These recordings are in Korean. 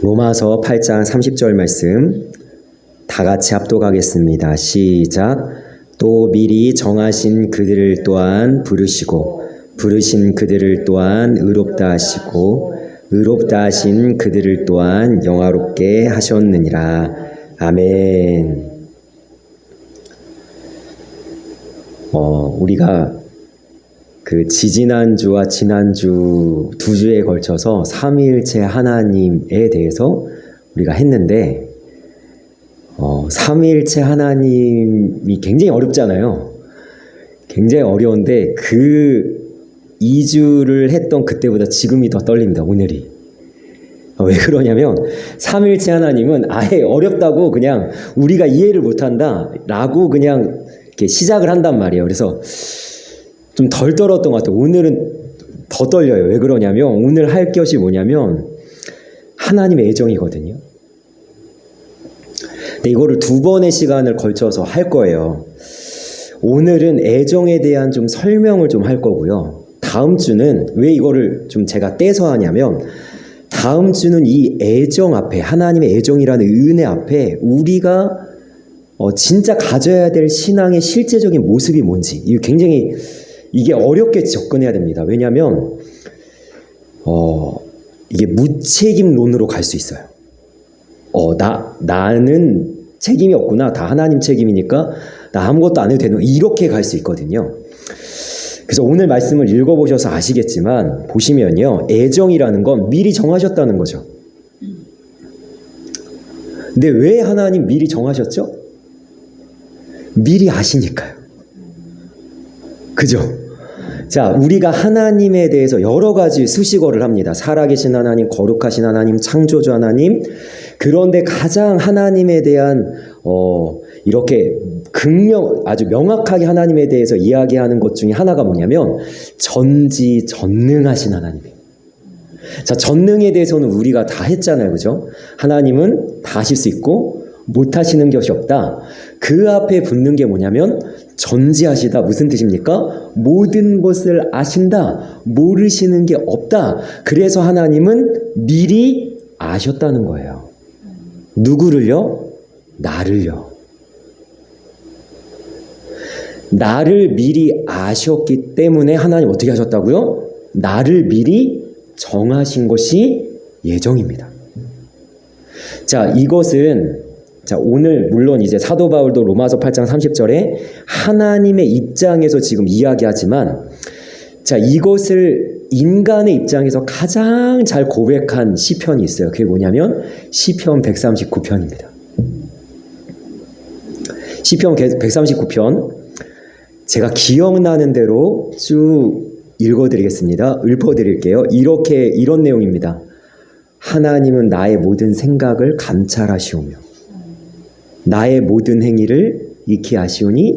로마서 8장 30절 말씀 다 같이 합독하겠습니다. 시작. 또 미리 정하신 그들을 또한 부르시고 부르신 그들을 또한 의롭다 하시고 의롭다 하신 그들을 또한 영화롭게 하셨느니라. 아멘. 우리가 그 지지난주와 지난주 두 주에 걸쳐서 삼위일체 하나님에 대해서 우리가 했는데 삼위일체 하나님이 굉장히 어렵잖아요. 굉장히 어려운데 그 2주를 했던 그때보다 지금이 더 떨립니다. 오늘이. 왜 그러냐면 삼위일체 하나님은 아예 어렵다고 그냥 우리가 이해를 못한다 라고 그냥 이렇게 시작을 한단 말이에요. 그래서 좀 덜 떨었던 것 같아요. 오늘은 더 떨려요. 왜 그러냐면 오늘 할 것이 뭐냐면 하나님의 애정이거든요. 근데 이거를 2번의 시간을 걸쳐서 할 거예요. 오늘은 애정에 대한 좀 설명을 좀 할 거고요. 다음 주는 왜 이거를 좀 제가 떼서 하냐면 다음 주는 이 애정 앞에 하나님의 애정이라는 은혜 앞에 우리가 진짜 가져야 될 신앙의 실제적인 모습이 뭔지 이거 굉장히 이게 어렵게 접근해야 됩니다. 왜냐하면 이게 무책임론으로 갈 수 있어요. 나는 책임이 없구나. 다 하나님 책임이니까 나 아무것도 안 해도 되는 이렇게 갈 수 있거든요. 그래서 오늘 말씀을 읽어보셔서 아시겠지만 보시면요. 애정이라는 건 미리 정하셨다는 거죠. 근데 왜 하나님 미리 정하셨죠? 미리 아시니까요. 그죠? 자, 우리가 하나님에 대해서 여러 가지 수식어를 합니다. 살아계신 하나님, 거룩하신 하나님, 창조주 하나님. 그런데 가장 하나님에 대한 이렇게 아주 명확하게 하나님에 대해서 이야기하는 것 중에 하나가 뭐냐면 전지전능하신 하나님이에요. 자, 전능에 대해서는 우리가 다 했잖아요. 그죠? 하나님은 다 하실 수 있고 못하시는 것이 없다. 그 앞에 붙는 게 뭐냐면 전지하시다. 무슨 뜻입니까? 모든 것을 아신다. 모르시는 게 없다. 그래서 하나님은 미리 아셨다는 거예요. 누구를요? 나를요. 나를 미리 아셨기 때문에 하나님 어떻게 하셨다고요? 나를 미리 정하신 것이 예정입니다. 자, 이것은 오늘 물론 이제 사도 바울도 로마서 8장 30절에 하나님의 입장에서 지금 이야기하지만 이것을 인간의 입장에서 가장 잘 고백한 시편이 있어요. 그게 뭐냐면 시편 139편입니다. 시편 139편 제가 기억나는 대로 쭉 읽어드리겠습니다. 읊어드릴게요. 이런 내용입니다. 하나님은 나의 모든 생각을 감찰하시오며 나의 모든 행위를 익히 아시오니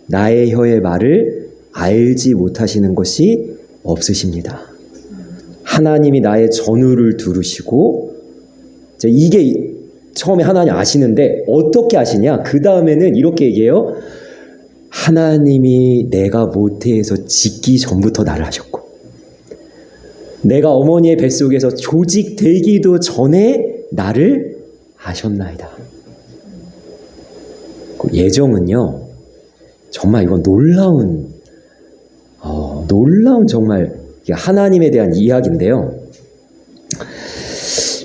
나의 혀의 말을 알지 못하시는 것이 없으십니다. 하나님이 나의 전후를 두루시고 이게 처음에 하나님 아시는데 어떻게 아시냐? 그 다음에는 이렇게 얘기해요. 하나님이 내가 모태에서 짓기 전부터 나를 하셨고 내가 어머니의 뱃속에서 조직되기도 전에 나를 하셨나이다. 예정은요, 정말 이건 놀라운 정말 하나님에 대한 이야기인데요.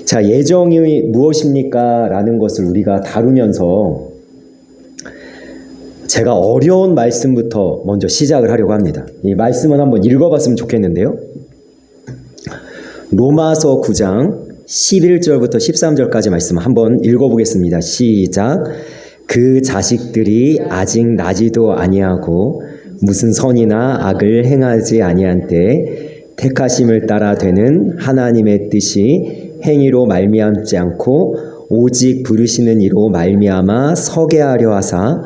자, 예정이 무엇입니까? 라는 것을 우리가 다루면서 제가 어려운 말씀부터 먼저 시작을 하려고 합니다. 이 말씀은 한번 읽어봤으면 좋겠는데요. 로마서 9장 11절부터 13절까지 말씀 한번 읽어보겠습니다. 시작. 그 자식들이 아직 나지도 아니하고 무슨 선이나 악을 행하지 아니한 때 택하심을 따라 되는 하나님의 뜻이 행위로 말미암지 않고 오직 부르시는 이로 말미암아 서게 하려 하사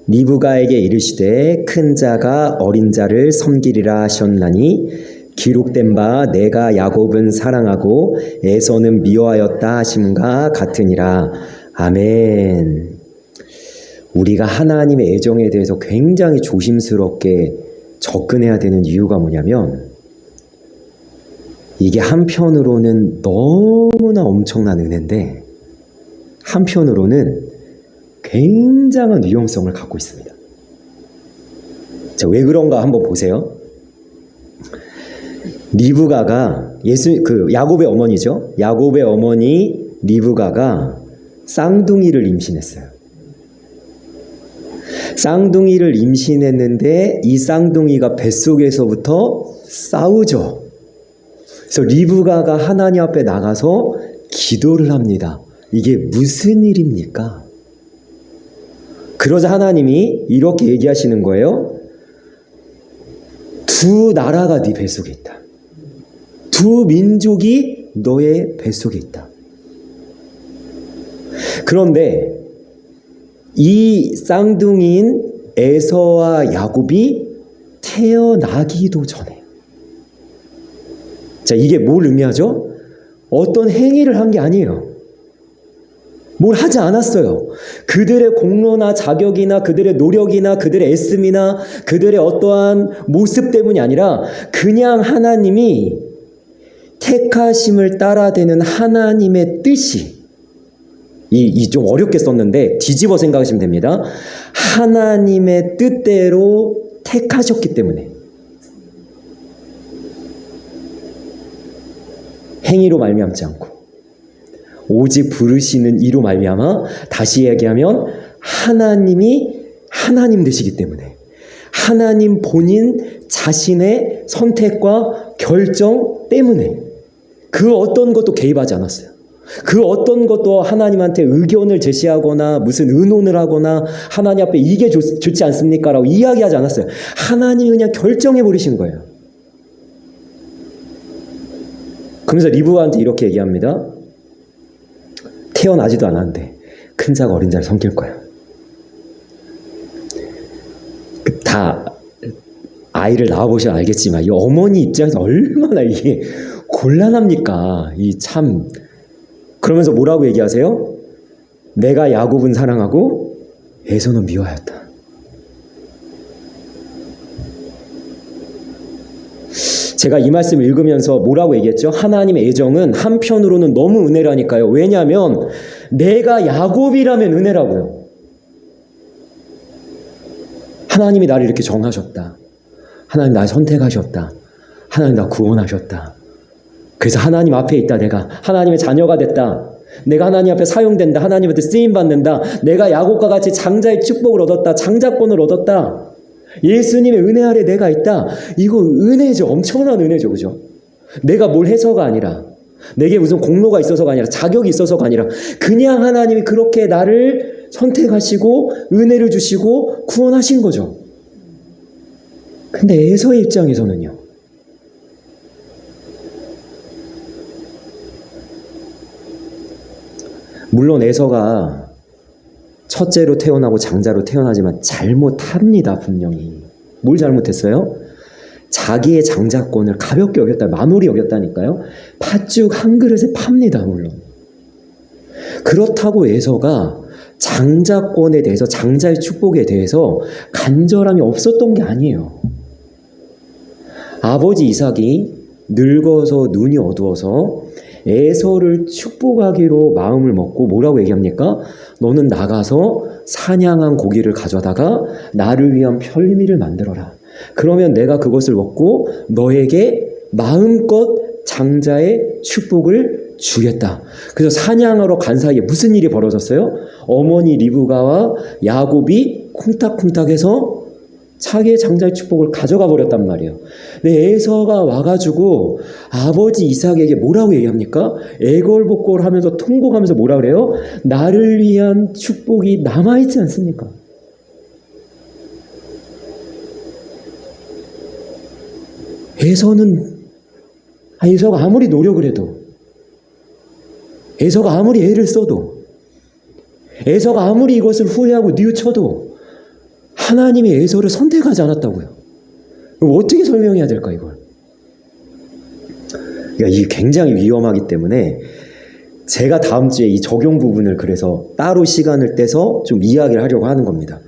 리브가에게 이르시되 큰 자가 어린 자를 섬기리라 하셨나니 기록된 바 내가 야곱은 사랑하고 에서는 미워하였다 하심과 같으니라. 아멘. 우리가 하나님의 애정에 대해서 굉장히 조심스럽게 접근해야 되는 이유가 뭐냐면 이게 한편으로는 너무나 엄청난 은혜인데 한편으로는 굉장한 위험성을 갖고 있습니다. 자, 왜 그런가 한번 보세요. 리브가가 야곱의 어머니죠. 야곱의 어머니 리브가가 쌍둥이를 임신했어요. 쌍둥이를 임신했는데 이 쌍둥이가 뱃속에서부터 싸우죠. 그래서 리브가가 하나님 앞에 나가서 기도를 합니다. 이게 무슨 일입니까? 그러자 하나님이 이렇게 얘기하시는 거예요. 두 나라가 네 뱃속에 있다. 두 민족이 너의 뱃속에 있다. 그런데 이 쌍둥이인 에서와 야곱이 태어나기도 전에, 자, 이게 뭘 의미하죠? 어떤 행위를 한 게 아니에요. 뭘 하지 않았어요. 그들의 공로나 자격이나 그들의 노력이나 그들의 애씀이나 그들의 어떠한 모습 때문이 아니라 그냥 하나님이 택하심을 따라되는 하나님의 뜻이, 이 좀 어렵게 썼는데 뒤집어 생각하시면 됩니다. 하나님의 뜻대로 택하셨기 때문에, 행위로 말미암지 않고 오직 부르시는 이로 말미암아, 다시 얘기하면 하나님이 하나님 되시기 때문에, 하나님 본인 자신의 선택과 결정 때문에 그 어떤 것도 개입하지 않았어요. 그 어떤 것도 하나님한테 의견을 제시하거나 무슨 의논을 하거나 하나님 앞에 이게 좋지 않습니까? 라고 이야기하지 않았어요. 하나님이 그냥 결정해 버리신 거예요. 그러면서 리브가한테 이렇게 얘기합니다. 태어나지도 않았는데 큰 자가 어린 자를 섬길 거야. 다 아이를 낳아보셔야 알겠지만 이 어머니 입장에서 얼마나 이게 곤란합니까? 이 참. 그러면서 뭐라고 얘기하세요? 내가 야곱은 사랑하고 에서는 미워하였다. 제가 이 말씀을 읽으면서 뭐라고 얘기했죠? 하나님의 애정은 한편으로는 너무 은혜라니까요. 왜냐하면 내가 야곱이라면 은혜라고요. 하나님이 나를 이렇게 정하셨다. 하나님 나를 선택하셨다. 하나님 나 구원하셨다. 그래서 하나님 앞에 있다. 내가 하나님의 자녀가 됐다. 내가 하나님 앞에 사용된다. 하나님한테 쓰임받는다. 내가 야곱과 같이 장자의 축복을 얻었다. 장자권을 얻었다. 예수님의 은혜 아래 내가 있다. 이거 은혜죠. 엄청난 은혜죠. 그죠? 내가 뭘 해서가 아니라, 내게 무슨 공로가 있어서가 아니라, 자격이 있어서가 아니라 그냥 하나님이 그렇게 나를 선택하시고 은혜를 주시고 구원하신 거죠. 근데 에서의 입장에서는요, 물론 에서가 첫째로 태어나고 장자로 태어나지만 잘못합니다. 분명히. 뭘 잘못했어요? 자기의 장자권을 가볍게 여겼다. 만홀히 여겼다니까요. 팥죽 한 그릇에 팝니다. 물론. 그렇다고 에서가 장자권에 대해서, 장자의 축복에 대해서 간절함이 없었던 게 아니에요. 아버지 이삭이 늙어서 눈이 어두워서 에서를 축복하기로 마음을 먹고 뭐라고 얘기합니까? 너는 나가서 사냥한 고기를 가져다가 나를 위한 편리미를 만들어라. 그러면 내가 그것을 먹고 너에게 마음껏 장자의 축복을 주겠다. 그래서 사냥하러 간 사이에 무슨 일이 벌어졌어요? 어머니 리브가와 야곱이 쿵딱쿵딱해서 자기의 장자의 축복을 가져가 버렸단 말이에요. 근데 에서가 와가지고 아버지 이삭에게 뭐라고 얘기합니까? 애걸복걸 하면서 통곡하면서 뭐라 그래요? 나를 위한 축복이 남아있지 않습니까? 에서가 아무리 노력을 해도, 에서가 아무리 애를 써도, 에서가 아무리 이것을 후회하고 뉘우쳐도 하나님이 에서를 선택하지 않았다고요. 어떻게 설명해야 될까, 이걸? 그러니까 이게 굉장히 위험하기 때문에 제가 다음 주에 이 적용 부분을 그래서 따로 시간을 떼서 좀 이야기를 하려고 하는 겁니다.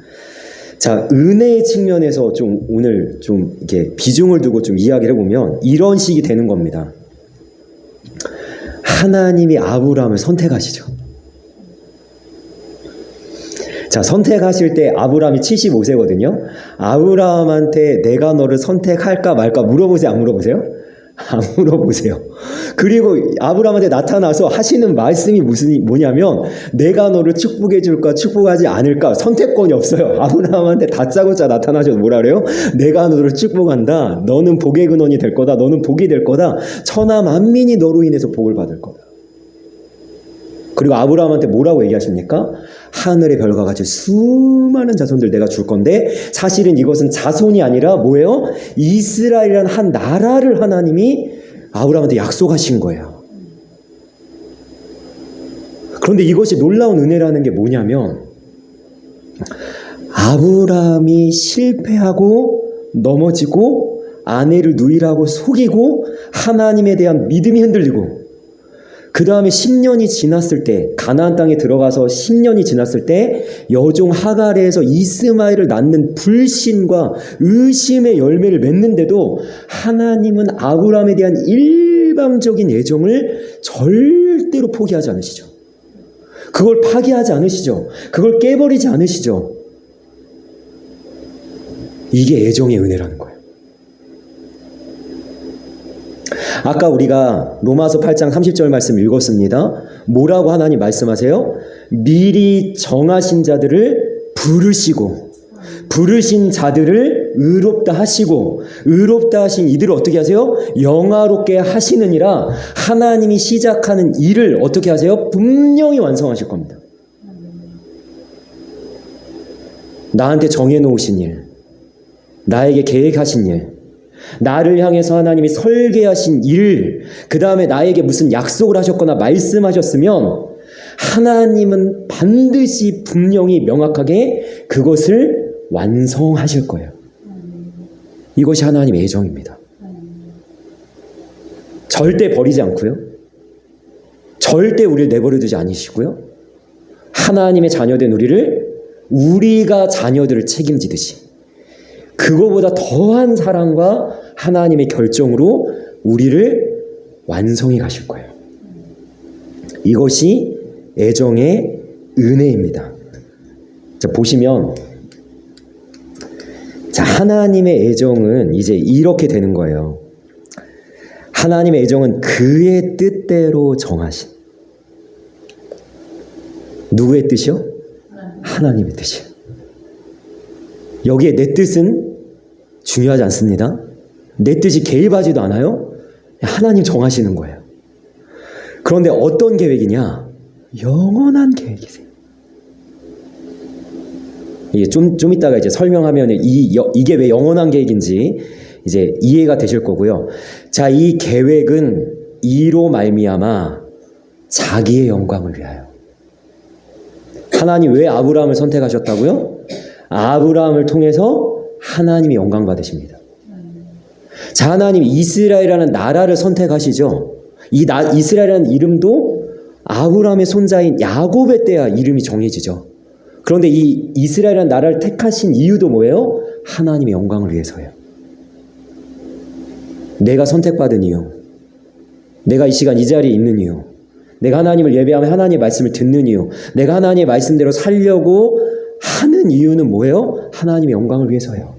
자, 은혜의 측면에서 좀 오늘 좀 이렇게 비중을 두고 좀 이야기를 해보면 이런 식이 되는 겁니다. 하나님이 아브라함을 선택하시죠. 자, 선택하실 때 아브라함이 75세거든요. 아브라함한테 내가 너를 선택할까 말까 물어보세요, 안 물어보세요? 안 물어보세요. 그리고 아브라함한테 나타나서 하시는 말씀이 뭐냐면 내가 너를 축복해 줄까 축복하지 않을까 선택권이 없어요. 아브라함한테 다짜고짜 나타나셔서 뭐라 그래요? 내가 너를 축복한다. 너는 복의 근원이 될 거다. 너는 복이 될 거다. 천하 만민이 너로 인해서 복을 받을 거다. 그리고 아브라함한테 뭐라고 얘기하십니까? 하늘의 별과 같이 수많은 자손들 내가 줄 건데 사실은 이것은 자손이 아니라 뭐예요? 이스라엘이라는 한 나라를 하나님이 아브라함한테 약속하신 거예요. 그런데 이것이 놀라운 은혜라는 게 뭐냐면 아브라함이 실패하고 넘어지고 아내를 누이라고 속이고 하나님에 대한 믿음이 흔들리고 그 다음에 10년이 지났을 때 가나안 땅에 들어가서 10년이 지났을 때 여종 하갈에서 이스마엘을 낳는 불신과 의심의 열매를 맺는데도 하나님은 아브라함에 대한 일방적인 애정을 절대로 포기하지 않으시죠. 그걸 파기하지 않으시죠. 그걸 깨버리지 않으시죠. 이게 애정의 은혜라는 거예요. 아까 우리가 로마서 8장 30절 말씀 읽었습니다. 뭐라고 하나님 말씀하세요? 미리 정하신 자들을 부르신 자들을 의롭다 하시고 의롭다 하신 이들을 어떻게 하세요? 영화롭게 하시느니라. 하나님이 시작하는 일을 어떻게 하세요? 분명히 완성하실 겁니다. 나한테 정해놓으신 일, 나에게 계획하신 일, 나를 향해서 하나님이 설계하신 일, 그 다음에 나에게 무슨 약속을 하셨거나 말씀하셨으면 하나님은 반드시 분명히 명확하게 그것을 완성하실 거예요. 이것이 하나님의 애정입니다. 절대 버리지 않고요. 절대 우리를 내버려 두지 않으시고요. 하나님의 자녀된 우리가 자녀들을 책임지듯이 그거보다 더한 사랑과 하나님의 결정으로 우리를 완성해 가실 거예요. 이것이 애정의 은혜입니다. 자, 보시면 자, 하나님의 애정은 이제 이렇게 되는 거예요. 하나님의 애정은 그의 뜻대로 정하신. 누구의 뜻이요? 하나님의 뜻이요. 여기에 내 뜻은 중요하지 않습니다. 내 뜻이 개입하지도 않아요. 하나님 정하시는 거예요. 그런데 어떤 계획이냐? 영원한 계획이세요. 이게 좀 이따가 이제 설명하면 이게 왜 영원한 계획인지 이제 이해가 되실 거고요. 자, 이 계획은 이로 말미암아 자기의 영광을 위하여. 하나님 왜 아브라함을 선택하셨다고요? 아브라함을 통해서 하나님이 영광 받으십니다. 자, 하나님이 이스라엘이라는 나라를 선택하시죠. 이스라엘이라는 이름도 아브라함의 손자인 야곱의 때야 이름이 정해지죠. 그런데 이 이스라엘이라는 나라를 택하신 이유도 뭐예요? 하나님의 영광을 위해서예요. 내가 선택받은 이유, 내가 이 시간 이 자리에 있는 이유, 내가 하나님을 예배하며 하나님의 말씀을 듣는 이유, 내가 하나님의 말씀대로 살려고 하는 이유는 뭐예요? 하나님의 영광을 위해서예요.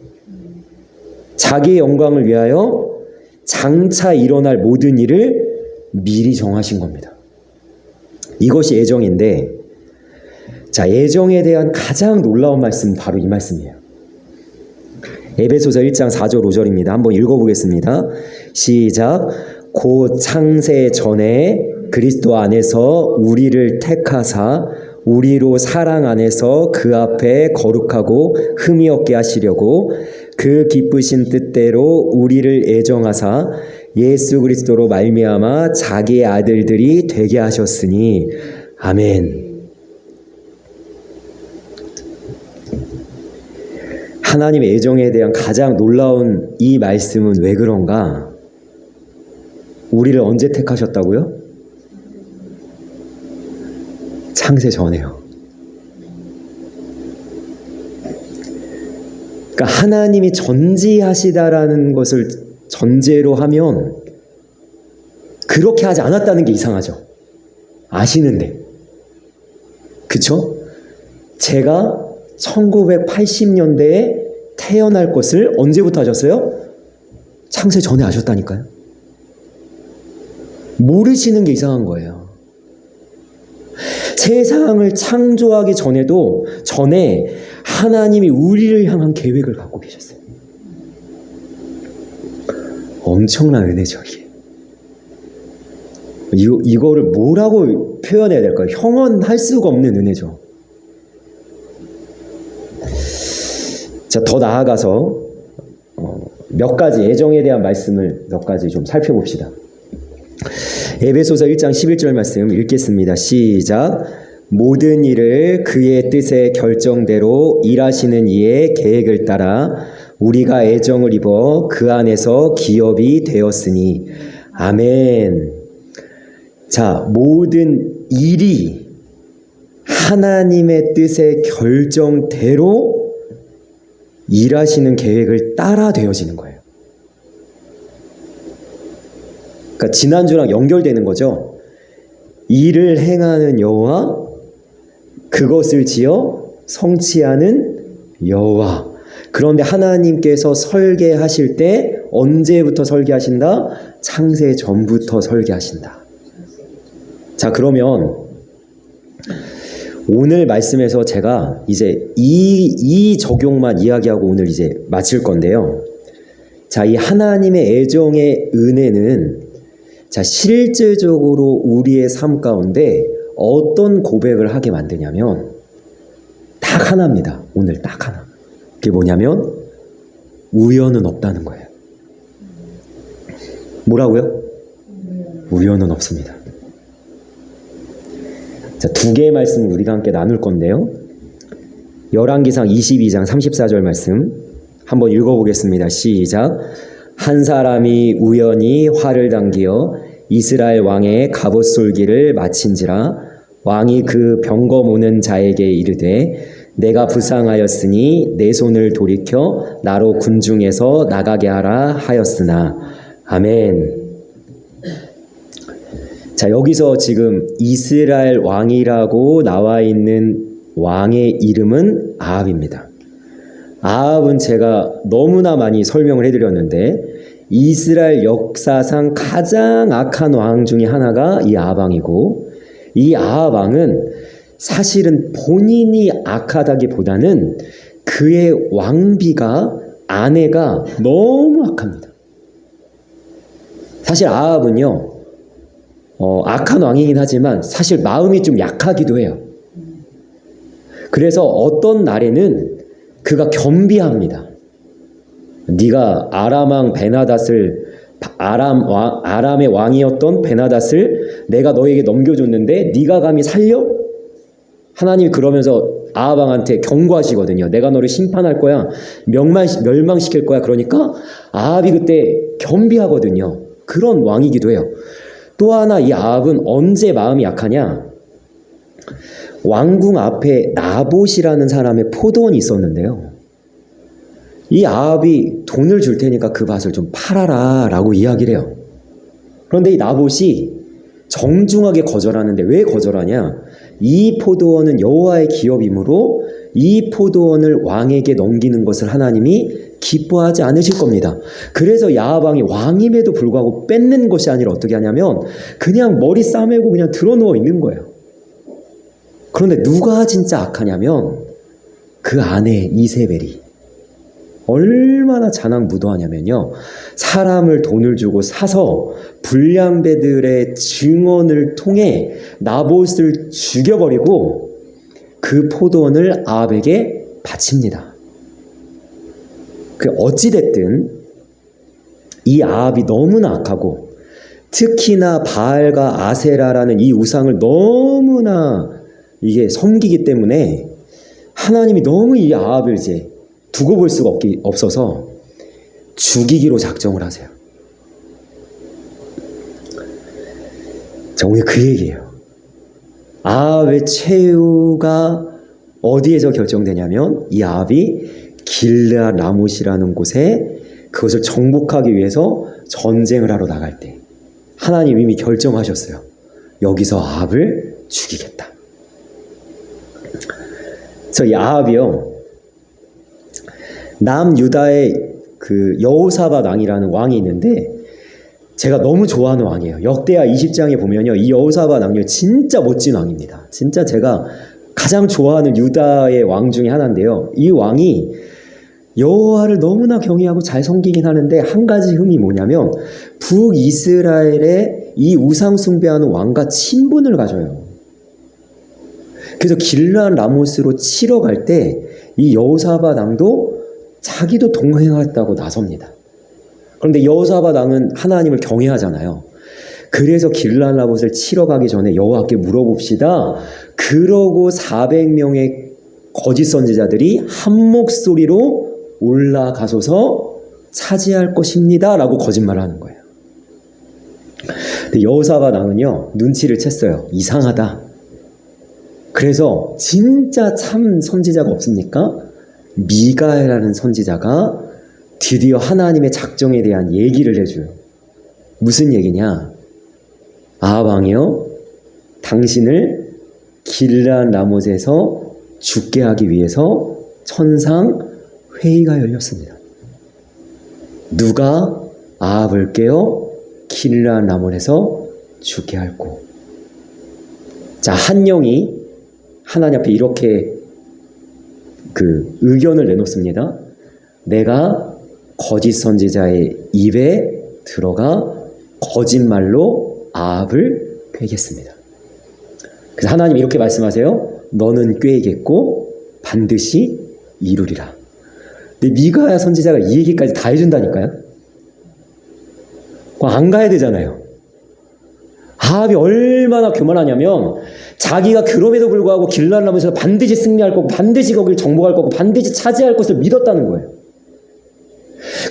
자기의 영광을 위하여 장차 일어날 모든 일을 미리 정하신 겁니다. 이것이 애정인데, 자, 애정에 대한 가장 놀라운 말씀은 바로 이 말씀이에요. 에베소서 1장 4절 5절입니다. 한번 읽어보겠습니다. 시작. 곧 창세 전에 그리스도 안에서 우리를 택하사 우리로 사랑 안에서 그 앞에 거룩하고 흠이 없게 하시려고 그 기쁘신 뜻대로 우리를 애정하사 예수 그리스도로 말미암아 자기의 아들들이 되게 하셨으니 아멘. 하나님의 애정에 대한 가장 놀라운 이 말씀은 왜 그런가? 우리를 언제 택하셨다고요? 창세 전에요. 그러니까 하나님이 전지하시다라는 것을 전제로 하면 그렇게 하지 않았다는 게 이상하죠. 아시는데. 그쵸? 제가 1980년대에 태어날 것을 언제부터 아셨어요? 창세 전에 아셨다니까요. 모르시는 게 이상한 거예요. 세상을 창조하기 전에 하나님이 우리를 향한 계획을 갖고 계셨어요. 엄청난 은혜죠, 이게. 이거를 뭐라고 표현해야 될까요? 형언할 수가 없는 은혜죠. 자, 더 나아가서 몇 가지 애정에 대한 말씀을 몇 가지 좀 살펴봅시다. 에베소서 1장 11절 말씀 읽겠습니다. 시작. 모든 일을 그의 뜻의 결정대로 일하시는 이의 계획을 따라 우리가 애정을 입어 그 안에서 기업이 되었으니. 아멘. 자, 모든 일이 하나님의 뜻의 결정대로 일하시는 계획을 따라 되어지는 거예요. 그러니까 지난주랑 연결되는 거죠. 일을 행하는 여호와, 그것을 지어 성취하는 여호와. 그런데 하나님께서 설계하실 때 언제부터 설계하신다? 창세 전부터 설계하신다. 자, 그러면 오늘 말씀에서 제가 이제 이 적용만 이야기하고 오늘 이제 마칠 건데요. 자, 이 하나님의 애정의 은혜는 자, 실제적으로 우리의 삶 가운데 어떤 고백을 하게 만드냐면 딱 하나입니다. 오늘 딱 하나. 그게 뭐냐면 우연은 없다는 거예요. 뭐라고요? 우연은 없습니다. 자, 두 개의 말씀을 우리가 함께 나눌 건데요. 열왕기상 22장 34절 말씀 한번 읽어보겠습니다. 시작. 한 사람이 우연히 활을 당기어 이스라엘 왕의 갑옷 솔기를 마친지라 왕이 그 병거 모는 자에게 이르되 내가 불쌍하였으니 내 손을 돌이켜 나로 군중에서 나가게 하라 하였으나. 아멘. 자, 여기서 지금 이스라엘 왕이라고 나와 있는 왕의 이름은 아합입니다. 아합은 제가 너무나 많이 설명을 해드렸는데 이스라엘 역사상 가장 악한 왕 중에 하나가 이 아합 왕이고, 이 아합 왕은 사실은 본인이 악하다기보다는 그의 왕비가, 아내가 너무 악합니다. 사실 아합은요, 악한 왕이긴 하지만 사실 마음이 좀 약하기도 해요. 그래서 어떤 날에는 그가 겸비합니다. 네가 아람의 왕이었던 베나닷을 내가 너에게 넘겨줬는데 네가 감히 살려? 하나님이 그러면서 아합 왕한테 경고하시거든요. 내가 너를 심판할 거야. 멸망시킬 거야. 그러니까 아합이 그때 겸비하거든요. 그런 왕이기도 해요. 또 하나 이 아합은 언제 마음이 약하냐? 왕궁 앞에 나봇이라는 사람의 포도원이 있었는데요. 이 아합이 돈을 줄 테니까 그 밭을 좀 팔아라 라고 이야기를 해요. 그런데 이 나봇이 정중하게 거절하는데 왜 거절하냐? 이 포도원은 여호와의 기업이므로 이 포도원을 왕에게 넘기는 것을 하나님이 기뻐하지 않으실 겁니다. 그래서 아합 왕이 왕임에도 불구하고 뺏는 것이 아니라 어떻게 하냐면 그냥 머리 싸매고 그냥 드러누워 있는 거예요. 그런데 누가 진짜 악하냐면 그 아내 이세벨이 얼마나 잔악무도하냐면요. 사람을 돈을 주고 사서 불량배들의 증언을 통해 나봇을 죽여버리고 그 포도원을 아합에게 바칩니다. 어찌됐든 이 아합이 너무나 악하고 특히나 바알과 아세라라는 이 우상을 너무나 이게 섬기기 때문에 하나님이 너무 이 아합을 이제 두고 볼 수가 없어서 죽이기로 작정을 하세요. 자, 오늘 그 얘기예요. 아합의 최후가 어디에서 결정되냐면 이 아합이 길르앗 라못이라는 곳에 그것을 정복하기 위해서 전쟁을 하러 나갈 때 하나님 이미 결정하셨어요. 여기서 아합을 죽이겠다. 그래서 이 아합이요, 남유다의 그 여호사밧 왕이라는 왕이 있는데 제가 너무 좋아하는 왕이에요. 역대하 20장에 보면요, 이 여호사밧 왕이 진짜 멋진 왕입니다. 진짜 제가 가장 좋아하는 유다의 왕 중에 하나인데요. 이 왕이 여호와를 너무나 경외하고 잘 섬기긴 하는데 한 가지 흠이 뭐냐면 북이스라엘의 이 우상 숭배하는 왕과 친분을 가져요. 그래서 길르앗 라모스로 치러 갈 때 이 여호사밧 왕도 자기도 동행하겠다고 나섭니다. 그런데 여호사밧 왕은 하나님을 경외하잖아요. 그래서 길르앗 라못을 치러 가기 전에 여호와께 물어봅시다. 그러고 400명의 거짓 선지자들이 한 목소리로 올라가소서 차지할 것입니다 라고 거짓말을 하는 거예요. 근데 여호사밧 왕은요, 눈치를 챘어요. 이상하다. 그래서 진짜 참 선지자가 없습니까? 미가야라는 선지자가 드디어 하나님의 작정에 대한 얘기를 해줘요. 무슨 얘기냐? 아합 왕이요, 당신을 길르앗 라못에서 죽게 하기 위해서 천상 회의가 열렸습니다. 누가 아합을 깨어 길르앗 라못에서 죽게 할꼬. 자, 한 영이 하나님 앞에 이렇게 그 의견을 내놓습니다. 내가 거짓 선지자의 입에 들어가 거짓말로 아합을 꾀겠습니다. 그래서 하나님 이렇게 말씀하세요. 너는 꾀겠고 반드시 이루리라. 근데 미가야 선지자가 이 얘기까지 다 해준다니까요. 안 가야 되잖아요. 아합이 얼마나 교만하냐면 자기가 그럼에도 불구하고 길르앗 라못에서 반드시 승리할 거고 반드시 거길 정복할 거고 반드시 차지할 것을 믿었다는 거예요.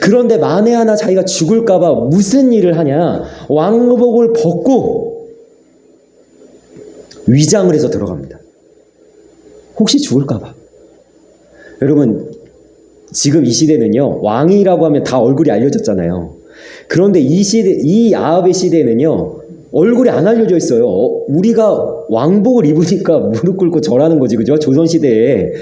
그런데 만에 하나 자기가 죽을까 봐 무슨 일을 하냐? 왕복을 벗고 위장을 해서 들어갑니다. 혹시 죽을까 봐. 여러분, 지금 이 시대는요, 왕이라고 하면 다 얼굴이 알려졌잖아요. 그런데 이 시대, 이 아합의 시대는요, 얼굴이 안 알려져 있어요. 우리가 왕복을 입으니까 무릎 꿇고 절하는 거지, 그죠? 조선시대에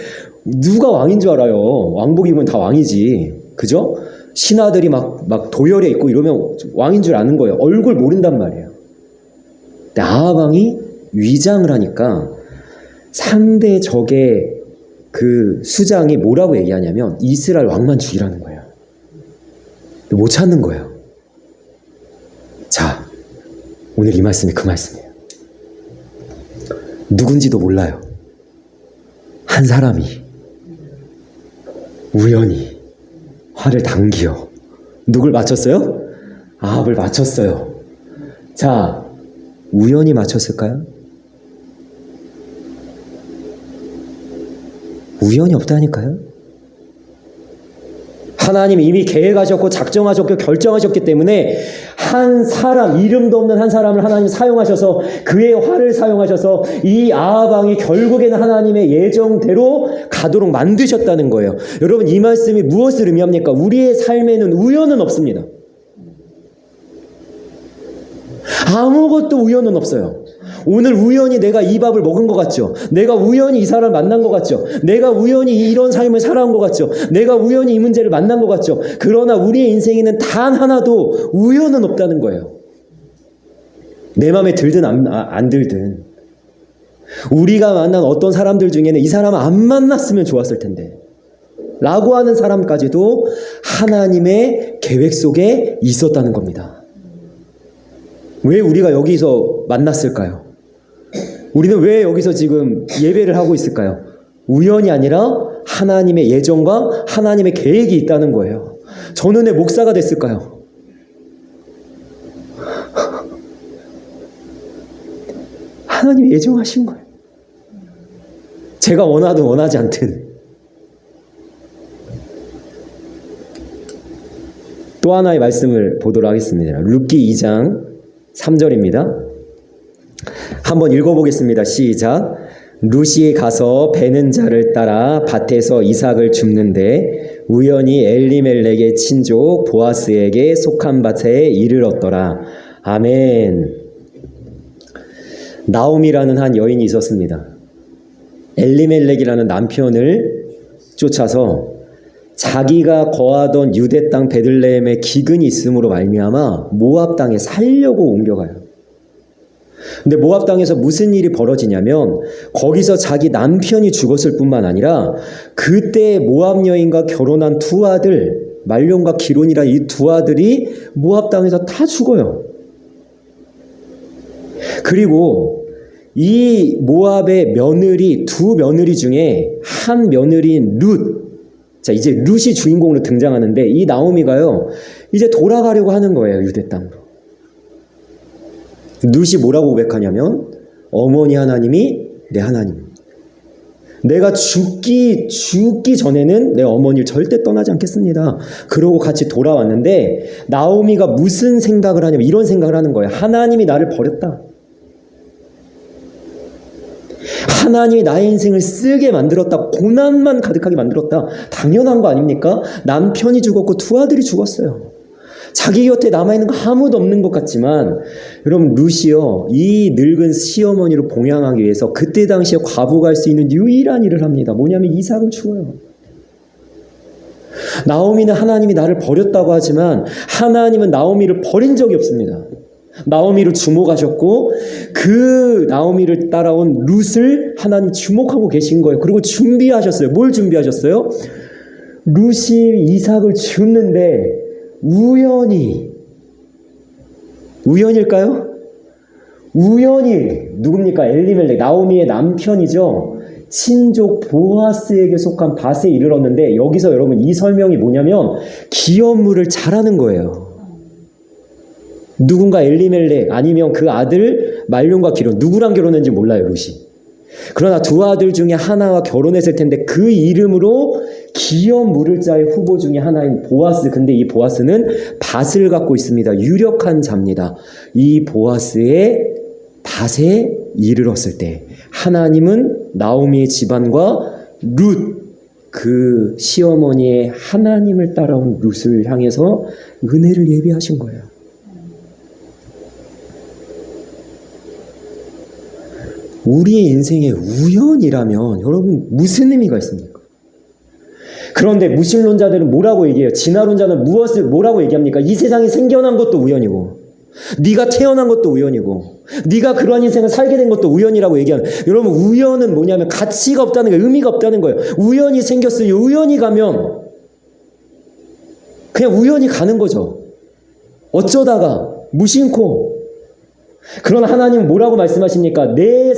누가 왕인 줄 알아요. 왕복 입으면 다 왕이지, 그죠? 신하들이 막 도열에 있고 이러면 왕인 줄 아는 거예요. 얼굴 모른단 말이에요. 근데 아합 왕이 위장을 하니까 상대 적의 그 수장이 뭐라고 얘기하냐면 이스라엘 왕만 죽이라는 거예요. 못 찾는 거예요. 자, 오늘 이 말씀이 그 말씀이에요. 누군지도 몰라요. 한 사람이 우연히 화를 당기어 누굴 맞췄어요? 아합을 맞췄어요. 자, 우연히 맞췄을까요? 우연이 없다니까요. 하나님이 이미 계획하셨고 작정하셨고 결정하셨기 때문에 한 사람, 이름도 없는 한 사람을 하나님 사용하셔서 그의 화를 사용하셔서 이 아합 왕이 결국에는 하나님의 예정대로 가도록 만드셨다는 거예요. 여러분, 이 말씀이 무엇을 의미합니까? 우리의 삶에는 우연은 없습니다. 아무것도 우연은 없어요. 오늘 우연히 내가 이 밥을 먹은 것 같죠? 내가 우연히 이 사람을 만난 것 같죠? 내가 우연히 이런 삶을 살아온 것 같죠? 내가 우연히 이 문제를 만난 것 같죠? 그러나 우리의 인생에는 단 하나도 우연은 없다는 거예요. 내 마음에 들든 안 들든. 우리가 만난 어떤 사람들 중에는 이 사람을 안 만났으면 좋았을 텐데 라고 하는 사람까지도 하나님의 계획 속에 있었다는 겁니다. 왜 우리가 여기서 만났을까요? 우리는 왜 여기서 지금 예배를 하고 있을까요? 우연이 아니라 하나님의 예정과 하나님의 계획이 있다는 거예요. 저는 왜 목사가 됐을까요? 하나님이 예정하신 거예요. 제가 원하든 원하지 않든. 또 하나의 말씀을 보도록 하겠습니다. 룻기 2장 3절입니다. 한번 읽어보겠습니다. 시작. 룻이 가서 베는 자를 따라 밭에서 이삭을 줍는데 우연히 엘리멜렉의 친족 보아스에게 속한 밭에 이르렀더라. 아멘. 나오미라는 한 여인이 있었습니다. 엘리멜렉이라는 남편을 쫓아서 자기가 거하던 유대 땅 베들레헴에 기근이 있음으로 말미암아 모압 땅에 살려고 옮겨가요. 근데 모압 땅에서 무슨 일이 벌어지냐면 거기서 자기 남편이 죽었을 뿐만 아니라 그때 모압 여인과 결혼한 두 아들 말론과 기론이라 이 두 아들이 모압 땅에서 다 죽어요. 그리고 이 모압의 며느리 두 며느리 중에 한 며느리인 룻. 자, 이제 룻이 주인공으로 등장하는데 이 나오미가요 이제 돌아가려고 하는 거예요. 유대 땅으로. 룻이 뭐라고 고백하냐면 어머니 하나님이 내 하나님. 내가 죽기 전에는 내 어머니를 절대 떠나지 않겠습니다. 그러고 같이 돌아왔는데 나오미가 무슨 생각을 하냐면 이런 생각을 하는 거예요. 하나님이 나를 버렸다. 하나님이 나의 인생을 쓰게 만들었다. 고난만 가득하게 만들었다. 당연한 거 아닙니까? 남편이 죽었고 두 아들이 죽었어요. 자기 곁에 남아있는 거 아무도 없는 것 같지만 여러분 룻이요 이 늙은 시어머니를 봉양하기 위해서 그때 당시에 과부가 할 수 있는 유일한 일을 합니다. 뭐냐면 이삭을 죽어요. 나오미는 하나님이 나를 버렸다고 하지만 하나님은 나오미를 버린 적이 없습니다. 나오미를 주목하셨고 그 나오미를 따라온 룻을 하나님 주목하고 계신 거예요. 그리고 준비하셨어요. 뭘 준비하셨어요? 룻이 이삭을 줍는데 우연일까요? 우연히 누굽니까? 엘리멜렉 나오미의 남편이죠. 친족 보아스에게 속한 밧에 이르렀는데 여기서 여러분 이 설명이 뭐냐면 기업물을 잘하는 거예요. 누군가 엘리멜렉 아니면 그 아들 말론과 기론 누구랑 결혼했는지 몰라요. 룻이. 그러나 두 아들 중에 하나와 결혼했을 텐데 그 이름으로 기업 물을 자의 후보 중에 하나인 보아스. 근데 이 보아스는 밭을 갖고 있습니다. 유력한 자입니다. 이 보아스의 밭에 이르렀을 때 하나님은 나오미의 집안과 룻 그 시어머니의 하나님을 따라온 룻을 향해서 은혜를 예비하신 거예요. 우리의 인생에 우연이라면 여러분 무슨 의미가 있습니까? 그런데 무신론자들은 뭐라고 얘기해요? 진화론자는 뭐라고 얘기합니까? 이 세상이 생겨난 것도 우연이고 네가 태어난 것도 우연이고 네가 그러한 인생을 살게 된 것도 우연이라고 얘기하는. 여러분 우연은 뭐냐면 가치가 없다는 거예요. 의미가 없다는 거예요. 우연히 생겼어요. 우연히 가면 그냥 우연히 가는 거죠. 어쩌다가 무심코. 그러나 하나님은 뭐라고 말씀하십니까? 내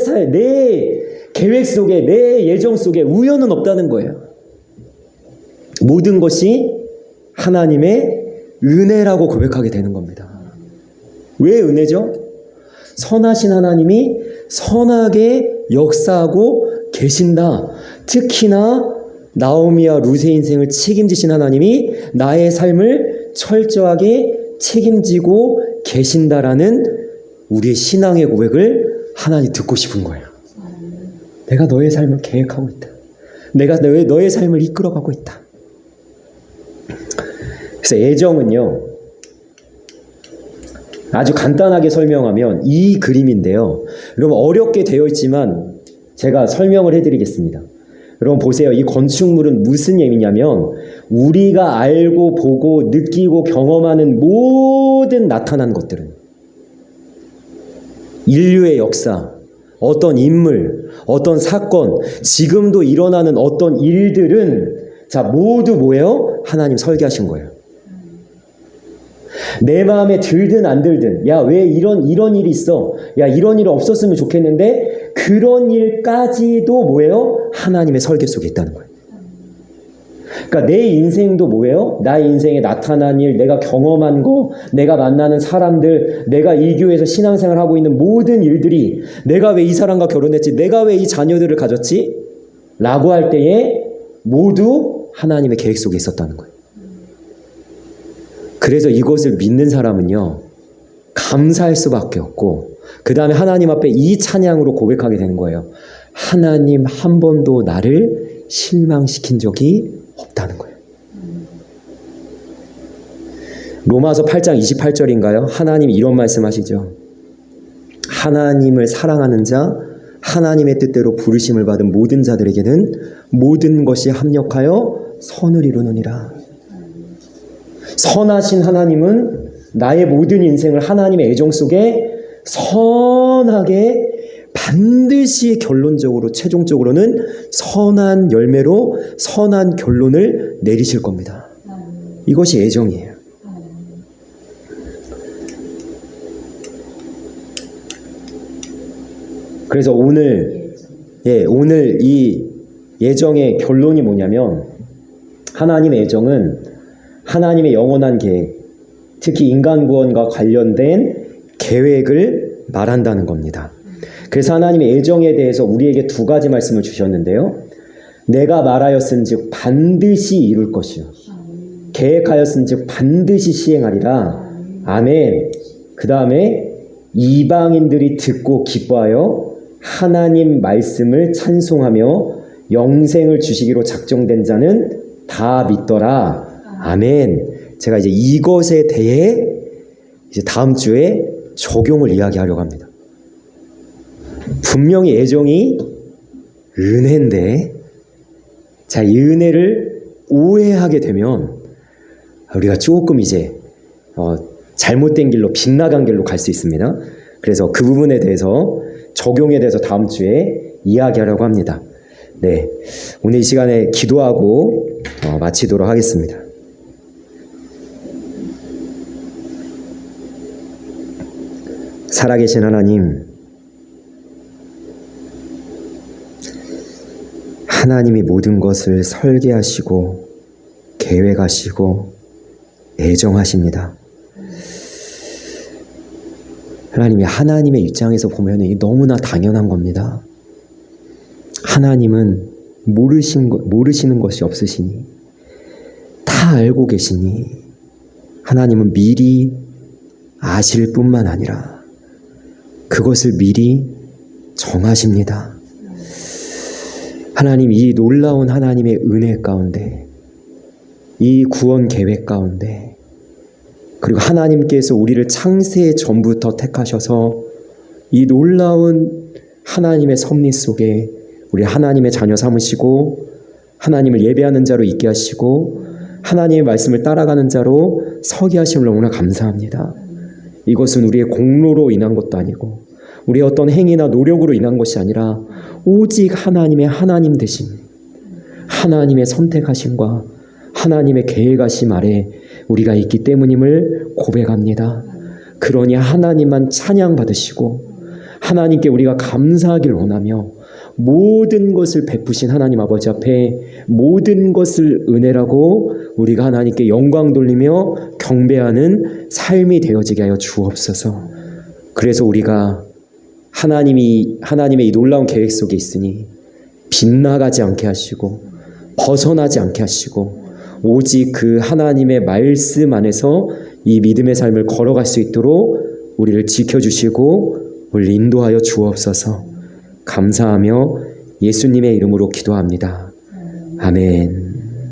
계획 속에 내 예정 속에 우연은 없다는 거예요. 모든 것이 하나님의 은혜라고 고백하게 되는 겁니다. 왜 은혜죠? 선하신 하나님이 선하게 역사하고 계신다. 특히나 나오미와 룻의 인생을 책임지신 하나님이 나의 삶을 철저하게 책임지고 계신다라는 우리의 신앙의 고백을 하나님 듣고 싶은 거예요. 내가 너의 삶을 계획하고 있다. 내가 너의 삶을 이끌어가고 있다. 그래서 애정은요, 아주 간단하게 설명하면 이 그림인데요. 여러분 어렵게 되어 있지만 제가 설명을 해드리겠습니다. 여러분 보세요. 이 건축물은 무슨 의미냐면 우리가 알고 보고 느끼고 경험하는 모든 나타난 것들은 인류의 역사, 어떤 인물, 어떤 사건, 지금도 일어나는 어떤 일들은 자 모두 뭐예요? 하나님 설계하신 거예요. 내 마음에 들든 안 들든 야 왜 이런 일이 있어? 야 이런 일이 없었으면 좋겠는데 그런 일까지도 뭐예요? 하나님의 설계 속에 있다는 거예요. 그러니까 내 인생도 뭐예요? 나의 인생에 나타난 일, 내가 경험한 거, 내가 만나는 사람들, 내가 이 교회에서 신앙생활을 하고 있는 모든 일들이 내가 왜 이 사람과 결혼했지? 내가 왜 이 자녀들을 가졌지? 라고 할 때에 모두 하나님의 계획 속에 있었다는 거예요. 그래서 이것을 믿는 사람은요, 감사할 수밖에 없고 그 다음에 하나님 앞에 이 찬양으로 고백하게 되는 거예요. 하나님 한 번도 나를 실망시킨 적이 없다는 거예요. 로마서 8장 28절인가요? 하나님이 이런 말씀하시죠. 하나님을 사랑하는 자, 하나님의 뜻대로 부르심을 받은 모든 자들에게는 모든 것이 합력하여 선을 이루느니라. 선하신 하나님은 나의 모든 인생을 하나님의 애정 속에 선하게 반드시 결론적으로 최종적으로는 선한 열매로 선한 결론을 내리실 겁니다. 이것이 애정이에요. 그래서 오늘 이 예정의 결론이 뭐냐면, 하나님의 애정은 하나님의 영원한 계획, 특히 인간 구원과 관련된 계획을 말한다는 겁니다. 그래서 하나님의 애정에 대해서 우리에게 두 가지 말씀을 주셨는데요. 내가 말하였은즉 반드시 이룰 것이요, 계획하였은즉 반드시 시행하리라. 아멘. 그 다음에 이방인들이 듣고 기뻐하여 하나님 말씀을 찬송하며 영생을 주시기로 작정된 자는 다 믿더라. 아멘. 제가 이제 이것에 대해 이제 다음 주에 적용을 이야기하려고 합니다. 분명히 애정이 은혜인데, 자, 이 은혜를 오해하게 되면 우리가 조금 이제 잘못된 길로, 빗나간 길로 갈 수 있습니다. 그래서 그 부분에 대해서, 적용에 대해서 다음 주에 이야기하려고 합니다. 네, 오늘 이 시간에 기도하고 마치도록 하겠습니다. 살아계신 하나님, 하나님이 모든 것을 설계하시고 계획하시고 애정하십니다. 하나님이, 하나님의 입장에서 보면 너무나 당연한 겁니다. 하나님은 모르시는 것이 없으시니, 다 알고 계시니, 하나님은 미리 아실 뿐만 아니라 그것을 미리 정하십니다. 하나님, 이 놀라운 하나님의 은혜 가운데, 이 구원 계획 가운데, 그리고 하나님께서 우리를 창세 전부터 택하셔서 이 놀라운 하나님의 섭리 속에 우리 하나님의 자녀 삼으시고, 하나님을 예배하는 자로 있게 하시고, 하나님의 말씀을 따라가는 자로 서게 하심을 너무나 감사합니다. 이것은 우리의 공로로 인한 것도 아니고 우리의 어떤 행위나 노력으로 인한 것이 아니라 오직 하나님의 하나님 되심, 하나님의 선택하심과 하나님의 계획하심 아래 우리가 있기 때문임을 고백합니다. 그러니 하나님만 찬양 받으시고 하나님께 우리가 감사하기를 원하며, 모든 것을 베푸신 하나님 아버지 앞에 모든 것을 은혜라고 우리가 하나님께 영광 돌리며 경배하는 삶이 되어지게 하여 주옵소서. 그래서 우리가 하나님의 이 놀라운 계획 속에 있으니 빗나가지 않게 하시고 벗어나지 않게 하시고, 오직 그 하나님의 말씀 안에서 이 믿음의 삶을 걸어갈 수 있도록 우리를 지켜주시고 우리를 인도하여 주옵소서. 감사하며 예수님의 이름으로 기도합니다. 아멘.